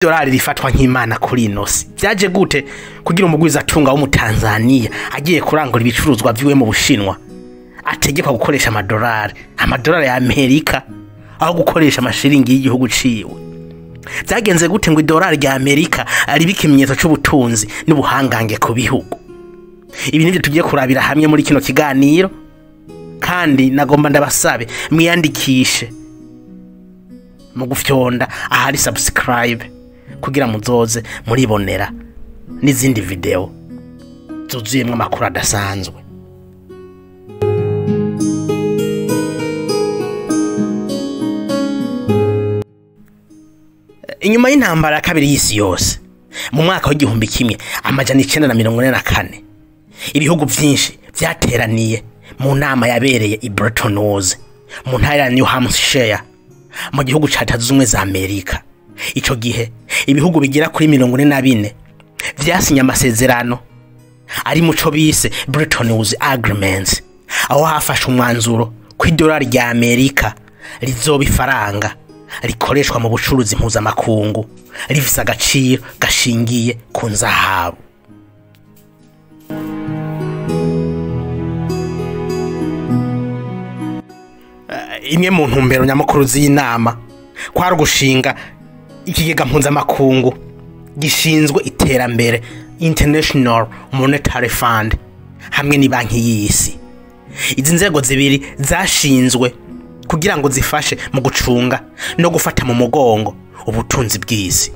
Idolari rifatwa nk'imana kuri inosi. Byaje gute kugira umugwiza atunga wo mu Tanzania agiye kurangura ibicuruzwa viwe mu Bushinwa ategeka gukoresha amadolari ya Amerika aho gukoresha amashiringi y'igihugu ciwe? Byagenze gute ngo idolari rya Amerika ari bikimenyetso c'ubutunzi n'ubuhangange ku bihugu? Ibi nivyo tugiye kurabira hamwe muri kino kiganiro, kandi nagomba ndabasabe mwiyandikishe mu gufyonda ahari subscribe kugira muzoze muribonera n'izindi video zuzuyemwe amakuru adasanzwe. Inyuma y'intambara ya kabiri y'isi yose mu mwaka w'igihumbi kimwe amajana 1944 ibihugu vyinshi vyateraniye mu nama yabereye i Bretton Woods mu ntara ya New Hampshire mu gihugu ca Leta Zunze Ubumwe za Amerika. Ico gihe ibihugu bigira kuri 44 vyasinya amasezerano ari muco bise Bretton Woods Agreements, aho hafashe umwanzuro ku idolari rya Amerika rizoba ifaranga rikoreshwa mu bucuruzi mpuzamakungu rifise agaciro gashingiye ku nzahabu. Imwe mu ntumbero nyamukuru z'inama kwari gushinga ikigega mpuzamakungu gishinzwe iterambere International Monetary Fund hamwe ni banki y'isi. Izi nzego zibiri zashinzwe kugira ngo zifashe mu gucunga no gufata mu mugongo ubutunzi bw'isi.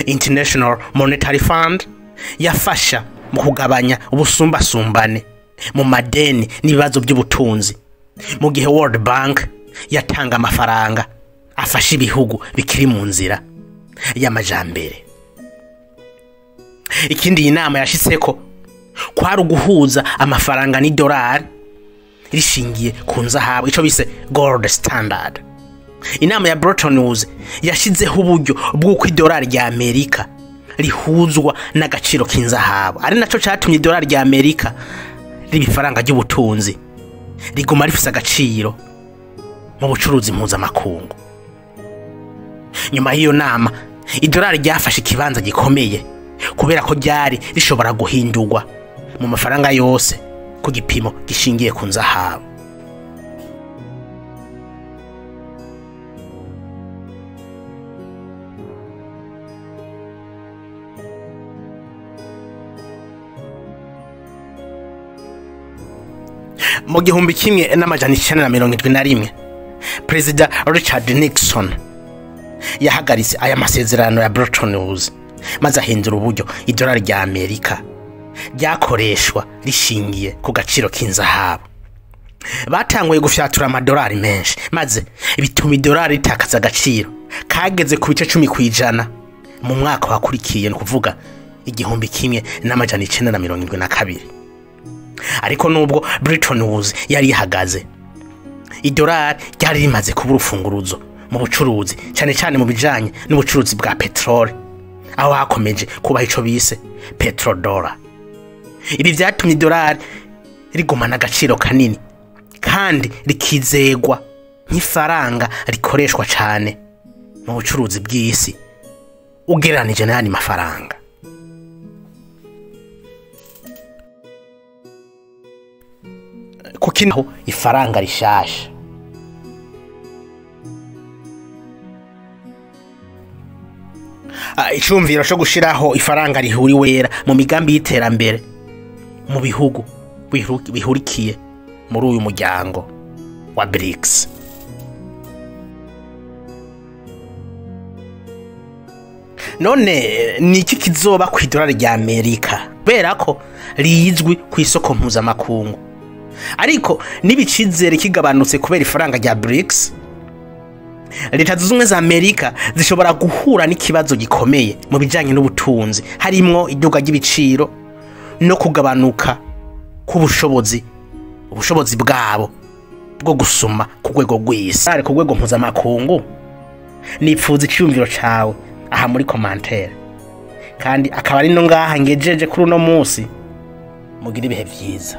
International Monetary Fund yafasha mu kugabanya ubusumbasumbane mu madeni n'ibibazo by'ubutunzi, mu gihe World Bank yatanga amafaranga afasha ibihugu bikiri mu nzira y'amajambere. Ikindi inama yashitseko kwari guhuza amafaranga n'idolari rishingiye ku nzahabu, ico bise gold standard. Inama ya Bretton Woods yashizeho uburyo bw'uko idolari rya Amerika rihuzwa n'agaciro k'inzahabu, ari naco catumye idolari rya Amerika ribifaranga ry'ubutunzi riguma rifise agaciro mu bucuruzi mpuzamakungu. Nyuma y'iyo nama idolari ryafashe ikibanza gikomeye kubera ko ryari rishobora guhindurwa mu mafaranga yose ku gipimo gishingiye ku nzahabu. Mu gihumbi kimwe n'amajana 1971 Perezida Richard Nixon yahagaritse aya masezerano ya Bretton Woods maze ahindura uburyo idolari rya Amerika ryakoreshwa rishingiye ku gaciro k'inzahabu. Batanguye gufyatura amadolari menshi maze bituma idolari ritakaza agaciro kageze ku bice 10% mu mwaka wakurikiye, no kuvuga igihumbi kimwe n'amajana 1972. Ariko nubwo Bretton Woods yari ihagaze, idolari ryari rimaze kuba urufunguruzo mu bucuruzi, cyane cyane mu bijanye n'ubucuruzi bwa petrole, aho hakomeje kuba ico bise petrodollar. Ibi vyatumye idolari rigumana agaciro kanini kandi rikizegwa nk'ifaranga rikoreshwa cyane mu bucuruzi bw'isi ugereranije n'ayandi mafaranga. Kukinaho ifaranga rishasha. Icumviro cyo gushiraho ifaranga rihuriwera mu migambi y'iterambere mu bihugu bihurikiye muri uyu muryango wa BRICS. None ni iki kizoba ku idolari rya Amerika? Kubera ko rizwi kw'isoko mpuzamakungu, ariko nibicizere kigabanutse kubera ifaranga rya BRICS, Leta Zunze Ubumwe za Amerika zishobora guhura n'ikibazo gikomeye mu bijanye n'ubutunzi, harimwo iduga ry'ibiciro no kugabanuka k'ubushobozi bwabo bwo gusuma ku rwego rw'isi. Ari ku rwego mpuzamakungu, nipfuza icyumviro cawe aha muri commentaire, kandi akaba ari no ngaha ngejeje kuri uno munsi. Mugira ibihe vyiza.